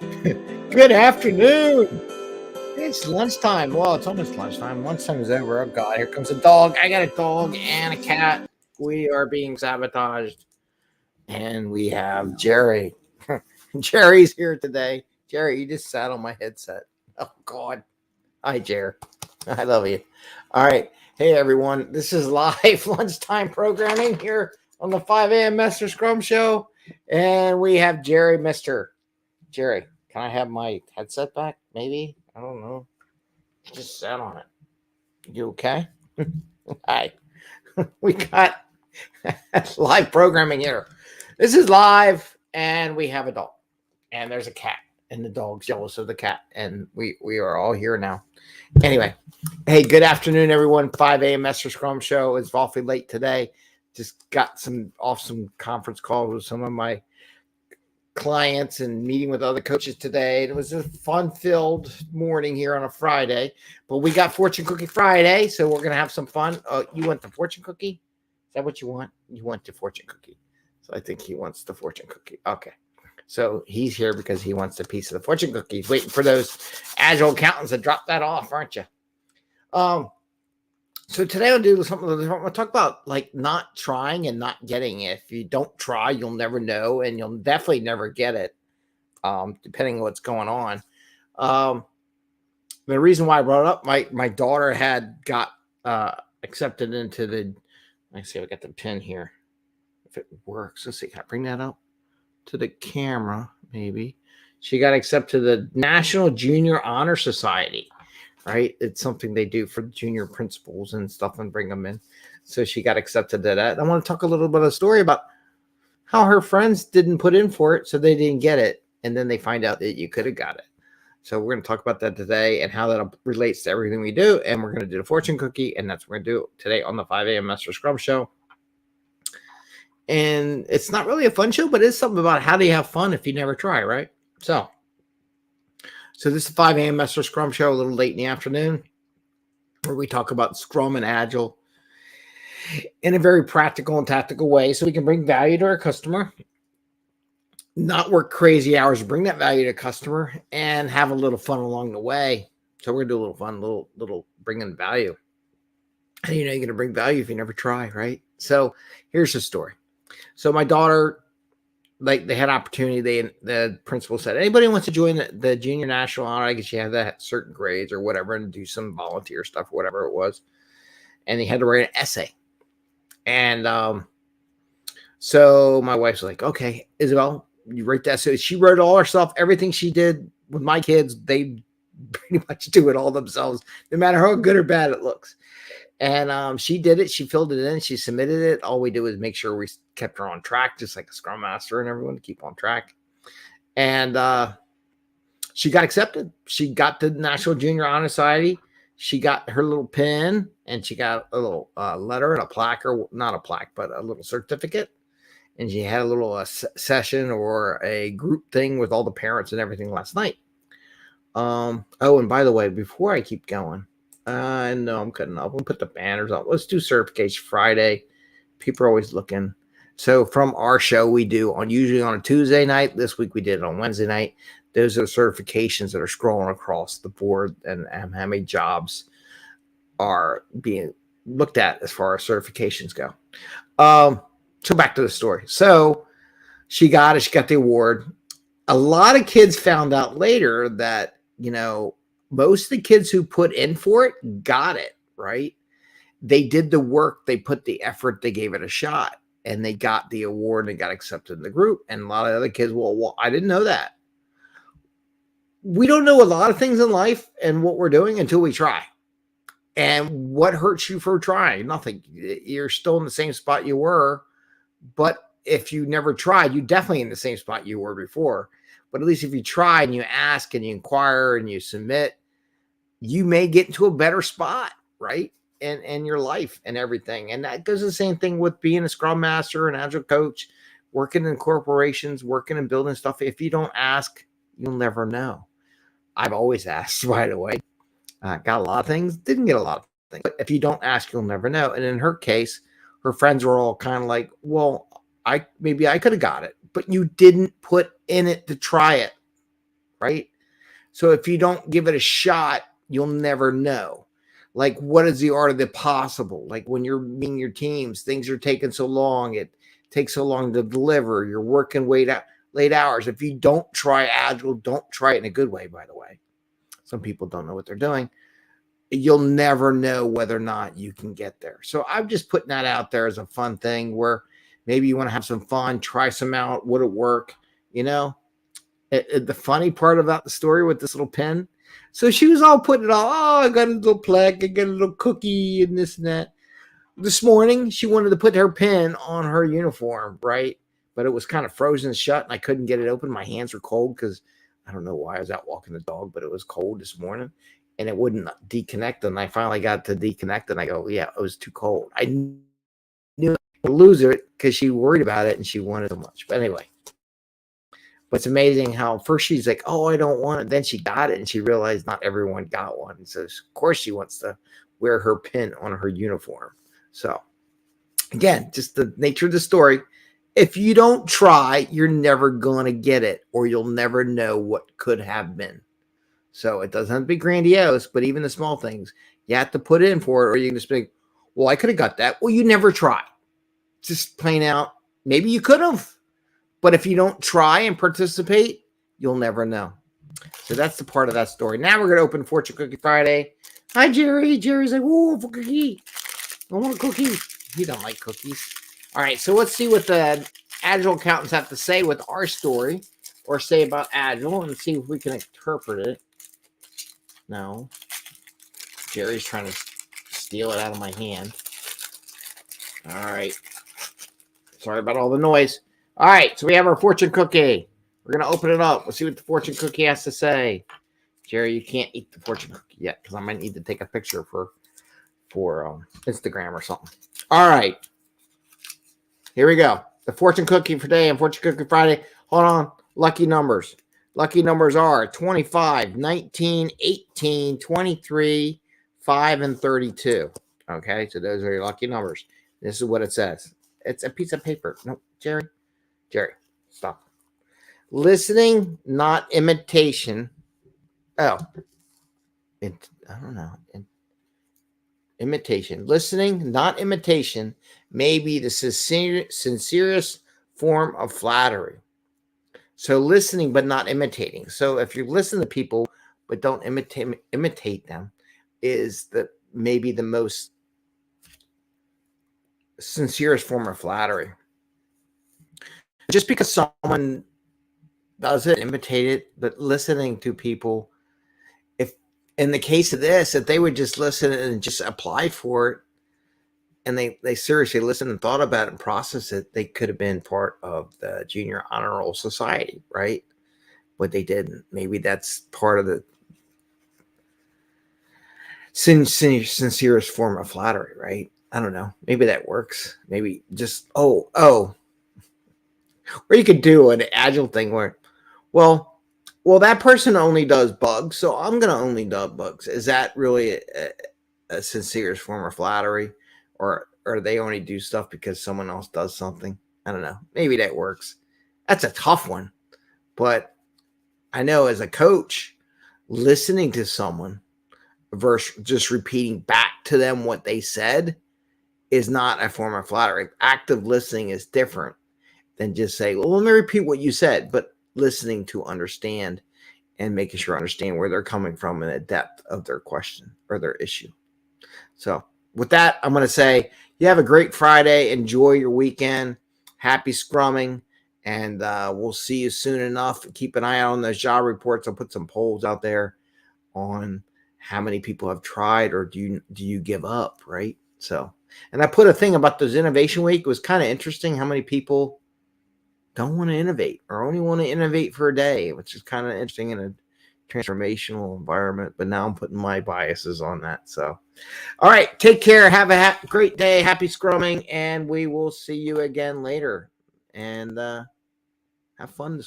Good afternoon. It's lunchtime. Well, it's almost lunchtime. Lunchtime is over. Oh, God, here comes a dog. I got a dog and a cat. We are being sabotaged. And we have Jerry. Jerry's here today. Jerry, you just sat on my headset. Oh, God. Hi, Jerry. I love you. All right. Hey, everyone. This is live lunchtime programming here on the 5 a.m. Mester Scrum Show. And we have Jerry, Mester. Jerry, can I have my headset back? Maybe? I don't know. Just sat on it. You okay? Hi. We got live programming here. This is live, and we have a dog. And there's a cat. And the dog's jealous of the cat. And we are all here now. Anyway, hey, good afternoon, everyone. 5 a.m. Mester Scrum Show. It's awfully late today. Just got some conference calls with some of my clients and meeting with other coaches today. It was a fun-filled morning here on a Friday, but we got Fortune Cookie Friday, so we're gonna have some fun. You want the fortune cookie? Is that what you want? You want the fortune cookie? So I think he wants the fortune cookie. Okay, so he's here because he wants a piece of the fortune cookie. He's waiting for those agile accountants to drop that off, aren't you? So today I'll do something. I'll talk about like not trying and not getting it. If you don't try, you'll never know, and you'll definitely never get it, depending on what's going on. The reason why I brought it up, my daughter had got accepted into the. Let's see, I got the pin here. If it works, let's see. Can I bring that up to the camera? Maybe she got accepted to the National Junior Honor Society. Right, it's something they do for the junior principals and stuff and bring them in. So she got accepted to that. I want to talk a little bit of a story about how her friends didn't put in for it, so they didn't get it, and then they find out that you could have got it. So we're going to talk about that today and how that relates to everything we do. And we're going to do the fortune cookie, and that's what we're going to do today on the 5 a.m. Mester Scrum Show. And it's not really a fun show, but it's something about how do you have fun if you never try, right? So this is 5 a.m. Mester Scrum Show, a little late in the afternoon, where we talk about Scrum and Agile in a very practical and tactical way so we can bring value to our customer, not work crazy hours to bring that value to customer, and have a little fun along the way. So we're going to do a little fun, little bringing value. And you're going to bring value if you never try, right? So here's the story. So my daughter, like they had opportunity. The principal said, anybody wants to join the junior national honor, I guess you have that certain grades or whatever and do some volunteer stuff, whatever it was. And they had to write an essay. And so my wife's like, okay, Isabel, you write that. So she wrote all her stuff, everything she did with my kids, they pretty much do it all themselves, no matter how good or bad it looks. And she did it. She filled it in. She submitted it. All we did was make sure we kept her on track, just like a Scrum Master and everyone to keep on track. And she got accepted. She got the National Junior Honor Society. She got her little pin, and she got a little letter and a plaque, or not a plaque, but a little certificate. And she had a little session or a group thing with all the parents and everything last night. Oh, and by the way, before I keep going, no, I'm cutting off. We'll put the banners up. Let's do Certification Friday. People are always looking. So from our show, we do usually on a Tuesday night. This week we did it on Wednesday night. Those are certifications that are scrolling across the board and how many jobs are being looked at as far as certifications go. So back to the story. So she got it. She got the award. A lot of kids found out later that, most of the kids who put in for it got it, right? They did the work, they put the effort, they gave it a shot, and they got the award and got accepted in the group. And a lot of other kids, well, I didn't know that. We don't know a lot of things in life and what we're doing until we try. And what hurts you for trying? Nothing. You're still in the same spot you were, but if you never tried, you're definitely in the same spot you were before. But at least if you try and you ask and you inquire and you submit, you may get into a better spot, right? And your life and everything. And that does the same thing with being a Scrum Master, an Agile coach, working in corporations, working and building stuff. If you don't ask, you'll never know. I've always asked right away. Got a lot of things, didn't get a lot of things. But if you don't ask, you'll never know. And in her case, her friends were all kind of like, well, maybe I could have got it, but you didn't put in it to try it, right? So if you don't give it a shot, you'll never know. Like, what is the art of the possible? Like when you're meeting your teams, things are taking so long. It takes so long to deliver. You're working late hours. If you don't try agile, don't try it in a good way, by the way. Some people don't know what they're doing. You'll never know whether or not you can get there. So I'm just putting that out there as a fun thing where maybe you want to have some fun, try some out. Would it work? You know, the funny part about the story with this little pen. So she was all putting it all, oh, I got a little plaque, I got a little cookie and this and that. This morning, she wanted to put her pen on her uniform, right? But it was kind of frozen shut and I couldn't get it open. My hands were cold because I don't know why I was out walking the dog, but it was cold this morning and it wouldn't deconnect. And I finally got to deconnect and I go, yeah, it was too cold. I knew I would lose it because she worried about it and she wanted so much. But anyway. But it's amazing how first she's like, oh, I don't want it. Then she got it and she realized not everyone got one. So, of course, she wants to wear her pin on her uniform. So, again, just the nature of the story. If you don't try, you're never going to get it or you'll never know what could have been. So, it doesn't have to be grandiose, but even the small things, you have to put in for it or you can just be, well, I could have got that. Well, you never try. Just plain out. Maybe you could have. But if you don't try and participate, you'll never know. So that's the part of that story. Now we're going to open Fortune Cookie Friday. Hi, Jerry. Jerry's like, whoa, for cookie. I want a cookie. He don't like cookies. All right, so let's see what the Agile accountants have to say with our story or say about Agile and see if we can interpret it. No. Jerry's trying to steal it out of my hand. All right. Sorry about all the noise. All right, so we have our fortune cookie. We're going to open it up. Let's see what the fortune cookie has to say. Jerry, you can't eat the fortune cookie yet because I might need to take a picture for Instagram or something. All right. Here we go. The fortune cookie for today and Fortune Cookie Friday. Hold on. Lucky numbers. Lucky numbers are 25, 19, 18, 23, 5, and 32. Okay, so those are your lucky numbers. This is what it says. It's a piece of paper. No, Jerry, stop. Listening, not imitation. Oh, I don't know. Imitation. Listening, not imitation, may be the sincerest form of flattery. So listening, but not imitating. So if you listen to people, but don't imitate them, is maybe the most sincerest form of flattery. Just because someone doesn't imitate it, but listening to people, if in the case of this, if they would just listen and just apply for it, and they seriously listened and thought about it and processed it, they could have been part of the Junior Honor Roll Society, right? But they didn't. Maybe that's part of the sincerest form of flattery, right? I don't know. Maybe that works. Maybe just, or you could do an agile thing where, well, that person only does bugs, so I'm going to only do bugs. Is that really a sincerest form of flattery? Or they only do stuff because someone else does something? I don't know. Maybe that works. That's a tough one. But I know as a coach, listening to someone versus just repeating back to them what they said is not a form of flattery. Active listening is different than just say, well, let me repeat what you said, but listening to understand and making sure I understand where they're coming from and the depth of their question or their issue. So with that, I'm going to say you have a great Friday. Enjoy your weekend. Happy scrumming. And we'll see you soon enough. Keep an eye out on those job reports. I'll put some polls out there on how many people have tried or do you give up, right? So, and I put a thing about those Innovation Week. It was kind of interesting how many people don't want to innovate or only want to innovate for a day, which is kind of interesting in a transformational environment. But now I'm putting my biases on that. So, all right, take care. Have a great day. Happy scrumming, and we will see you again later. And have fun this